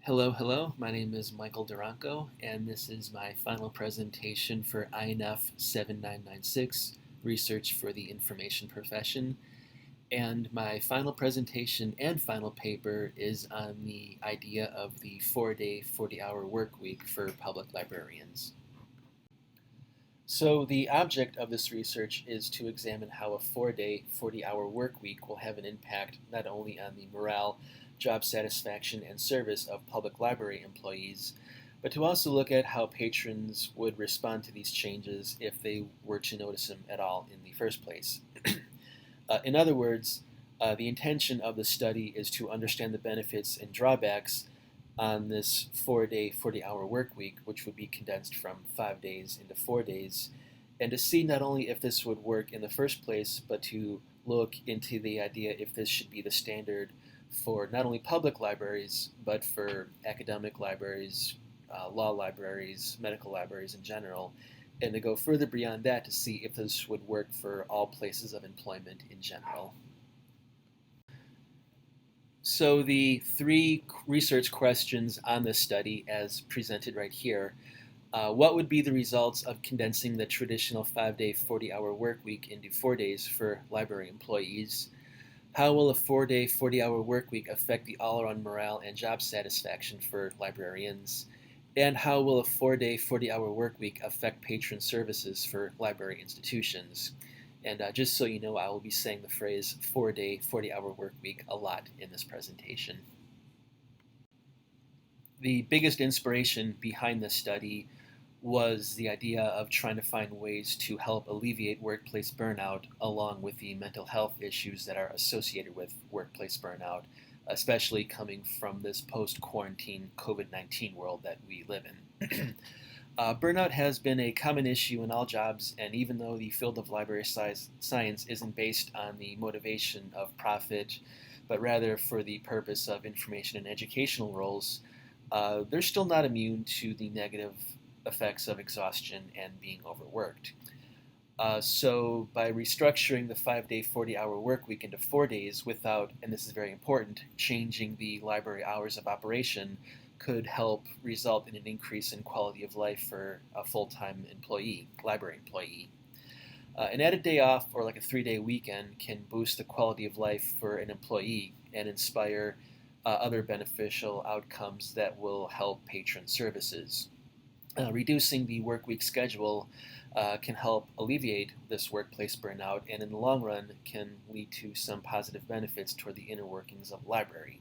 Hello. My name is Michael Duranco, and this is my final presentation for INF 7996, Research for the Information Profession. And my final presentation and final paper is on the idea of the 4-day, 40-hour work week for public librarians. So the object of this research is to examine how a 4-day, 40-hour work week will have an impact not only on the morale, job satisfaction, and service of public library employees, but to also look at how patrons would respond to these changes if they were to notice them at all in the first place. In other words, the intention of the study is to understand the benefits and drawbacks on this 4-day, 40-hour work week, which would be condensed from 5 days into 4 days, and to see not only if this would work in the first place, but to look into the idea if this should be the standard for not only public libraries, but for academic libraries, law libraries, medical libraries in general, and to go further beyond that to see if this would work for all places of employment in general. So the three research questions on this study, as presented right here, what would be the results of condensing the traditional 5-day, 40-hour work week into 4 days for library employees? How will a 4-day, 40-hour work week affect the all-around morale and job satisfaction for librarians? And how will a 4-day, 40-hour work week affect patron services for library institutions? And just so you know, I will be saying the phrase 4-day, 40-hour work week a lot in this presentation. The biggest inspiration behind this study was the idea of trying to find ways to help alleviate workplace burnout along with the mental health issues that are associated with workplace burnout, especially coming from this post-quarantine COVID-19 world that we live in. Burnout has been a common issue in all jobs, and even though the field of library science isn't based on the motivation of profit, but rather for the purpose of information and educational roles, they're still not immune to the negative effects of exhaustion and being overworked. So by restructuring the 5-day, 40-hour work week into 4 days without, and this is very important, changing the library hours of operation could help result in an increase in quality of life for a full-time employee, library employee. An added day off or like a 3-day weekend can boost the quality of life for an employee and inspire other beneficial outcomes that will help patron services. Reducing the work week schedule can help alleviate this workplace burnout and in the long run can lead to some positive benefits toward the inner workings of the library.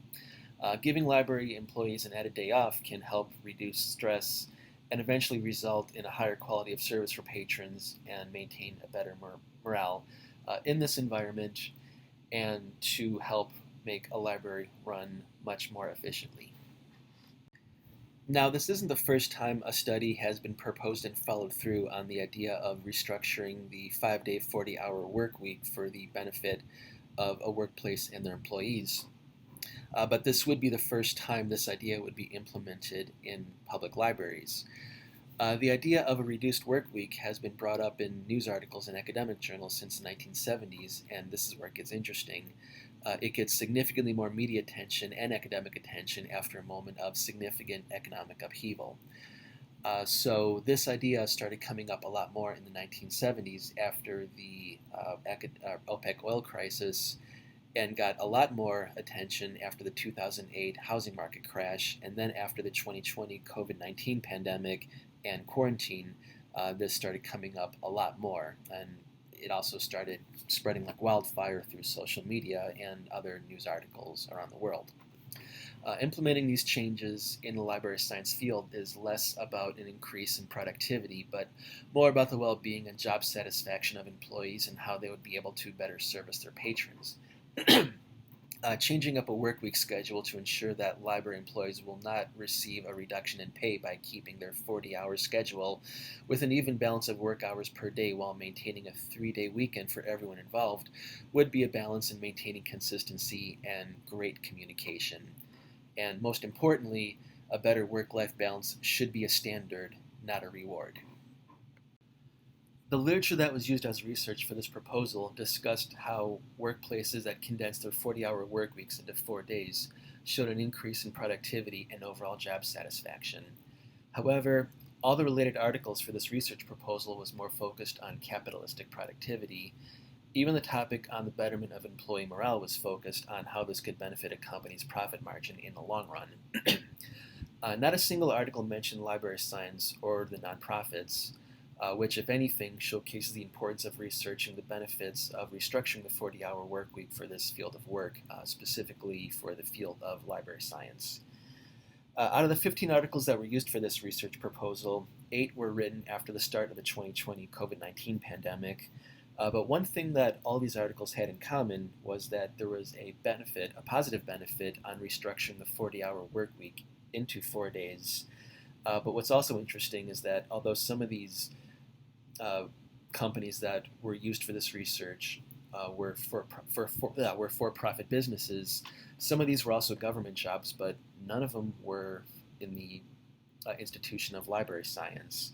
Giving library employees an added day off can help reduce stress and eventually result in a higher quality of service for patrons and maintain a better morale in this environment and to help make a library run much more efficiently. Now, this isn't the first time a study has been proposed and followed through on the idea of restructuring the 5-day, 40-hour work week for the benefit of a workplace and their employees. But this would be the first time this idea would be implemented in public libraries. The idea of a reduced work week has been brought up in news articles and academic journals since the 1970s, and this is where it gets interesting. It gets significantly more media attention and academic attention after a moment of significant economic upheaval. So this idea started coming up a lot more in the 1970s after the OPEC oil crisis and got a lot more attention after the 2008 housing market crash, and then after the 2020 COVID-19 pandemic and quarantine, this started coming up a lot more. And it also started spreading like wildfire through social media and other news articles around the world. Implementing these changes in the library science field is less about an increase in productivity, but more about the well-being and job satisfaction of employees and how they would be able to better service their patrons. Changing up a work week schedule to ensure that library employees will not receive a reduction in pay by keeping their 40-hour schedule with an even balance of work hours per day while maintaining a 3-day weekend for everyone involved would be a balance in maintaining consistency and great communication. And most importantly, a better work-life balance should be a standard, not a reward. The literature that was used as research for this proposal discussed how workplaces that condensed their 40-hour work weeks into 4 days showed an increase in productivity and overall job satisfaction. However, all the related articles for this research proposal was more focused on capitalistic productivity. Even the topic on the betterment of employee morale was focused on how this could benefit a company's profit margin in the long run. Not a single article mentioned library science or the nonprofits, which, if anything, showcases the importance of researching the benefits of restructuring the 40-hour work week for this field of work, specifically for the field of library science. Out of the 15 articles that were used for this research proposal, 8 were written after the start of the 2020 COVID-19 pandemic. But one thing that all these articles had in common was that there was a positive benefit on restructuring the 40-hour work week into 4 days. But what's also interesting is that although some of these companies that were used for this research were for-profit businesses, some of these were also government jobs, but none of them were in the institution of library science.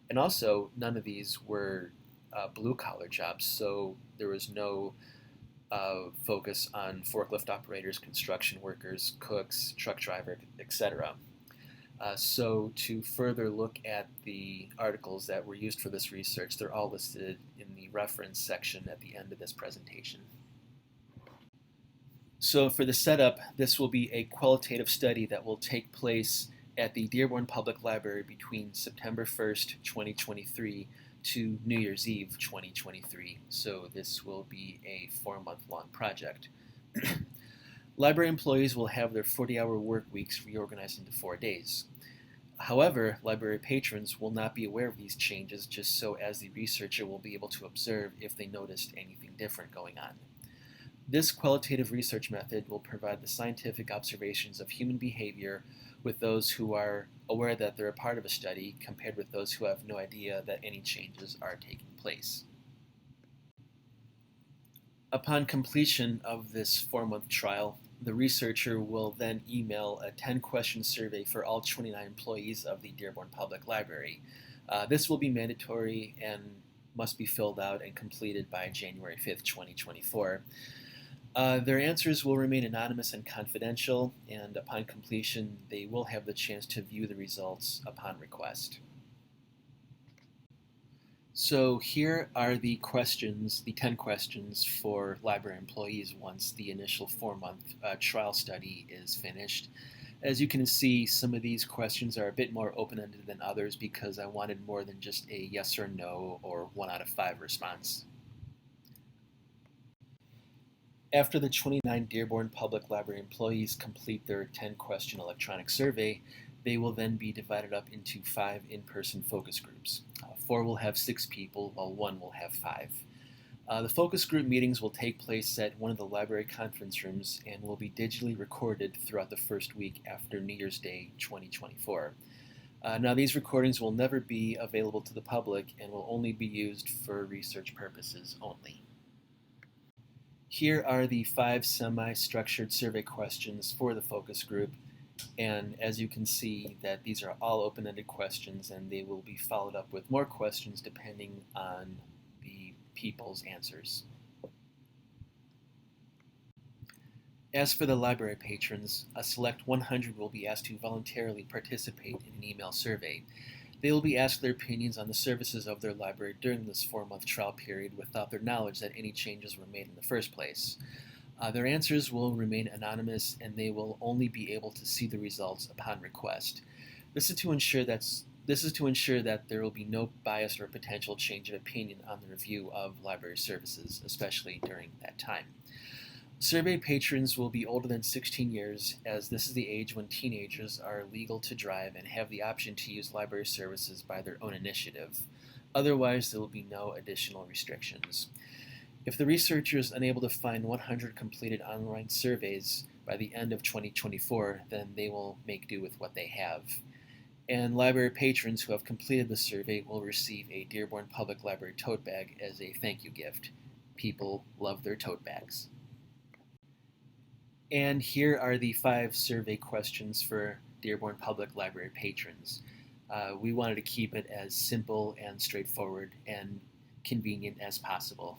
And also, none of these were blue-collar jobs, so there was no focus on forklift operators, construction workers, cooks, truck driver, etc. So to further look at the articles that were used for this research, they're all listed in the reference section at the end of this presentation. So for the setup, this will be a qualitative study that will take place at the Dearborn Public Library between September 1st, 2023 to New Year's Eve 2023. So this will be a 4-month-long project. Library employees will have their 40-hour work weeks reorganized into 4 days. However, library patrons will not be aware of these changes, just so as the researcher will be able to observe if they noticed anything different going on. This qualitative research method will provide the scientific observations of human behavior with those who are aware that they're a part of a study, compared with those who have no idea that any changes are taking place. Upon completion of this 4-month trial, the researcher will then email a 10-question survey for all 29 employees of the Dearborn Public Library. This will be mandatory and must be filled out and completed by January 5th, 2024. Their answers will remain anonymous and confidential, and upon completion, they will have the chance to view the results upon request. So here are the questions, the 10 questions for library employees once the initial 4-month trial study is finished. As you can see, some of these questions are a bit more open-ended than others because I wanted more than just a yes or no or 1 out of 5 response. After the 29 Dearborn Public Library employees complete their 10-question electronic survey, they will then be divided up into 5 in-person focus groups. 4 will have 6 people, while 1 will have 5. The focus group meetings will take place at one of the library conference rooms and will be digitally recorded throughout the first week after New Year's Day 2024. Now, these recordings will never be available to the public and will only be used for research purposes only. Here are the 5 semi-structured survey questions for the focus group, and as you can see that these are all open-ended questions and they will be followed up with more questions depending on the people's answers. As for the library patrons, a select 100 will be asked to voluntarily participate in an email survey. They will be asked their opinions on the services of their library during this 4-month trial period without their knowledge that any changes were made in the first place. Their answers will remain anonymous and they will only be able to see the results upon request. This is to ensure that there will be no bias or potential change of opinion on the review of library services, especially during that time. Survey patrons will be older than 16 years, as this is the age when teenagers are legal to drive and have the option to use library services by their own initiative. Otherwise, there will be no additional restrictions. If the researcher is unable to find 100 completed online surveys by the end of 2024, then they will make do with what they have. And library patrons who have completed the survey will receive a Dearborn Public Library tote bag as a thank you gift. People love their tote bags. And here are the 5 survey questions for Dearborn Public Library patrons. We wanted to keep it as simple and straightforward and convenient as possible.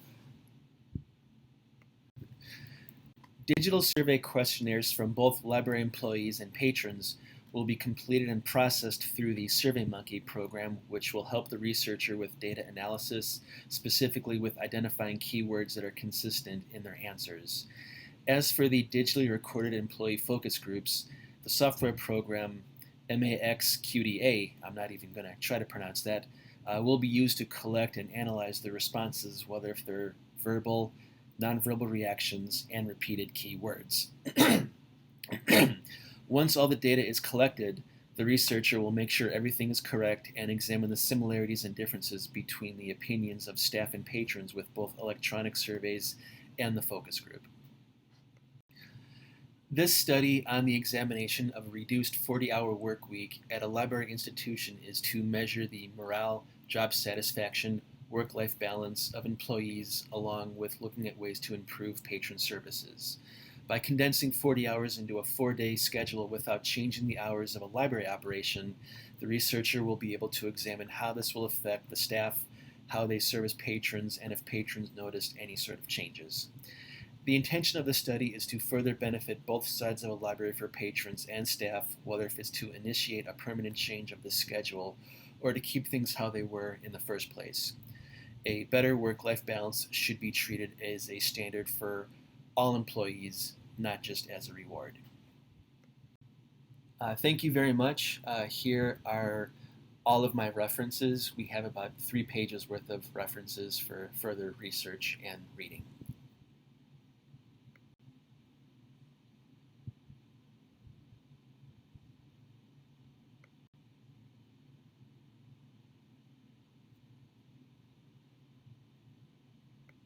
Digital survey questionnaires from both library employees and patrons will be completed and processed through the SurveyMonkey program, which will help the researcher with data analysis, specifically with identifying keywords that are consistent in their answers. As for the digitally recorded employee focus groups, the software program MAXQDA, I'm not even going to try to pronounce that, will be used to collect and analyze the responses, whether if they're verbal, nonverbal reactions, and repeated keywords. Once all the data is collected, the researcher will make sure everything is correct and examine the similarities and differences between the opinions of staff and patrons with both electronic surveys and the focus group. This study on the examination of a reduced 40-hour work week at a library institution is to measure the morale, job satisfaction, work-life balance of employees, along with looking at ways to improve patron services. By condensing 40 hours into a 4-day schedule without changing the hours of a library operation, the researcher will be able to examine how this will affect the staff, how they service patrons, and if patrons noticed any sort of changes. The intention of the study is to further benefit both sides of a library for patrons and staff, whether if it's to initiate a permanent change of the schedule or to keep things how they were in the first place. A better work-life balance should be treated as a standard for all employees, not just as a reward. Thank you very much. Here are all of my references. We have about 3 pages worth of references for further research and reading.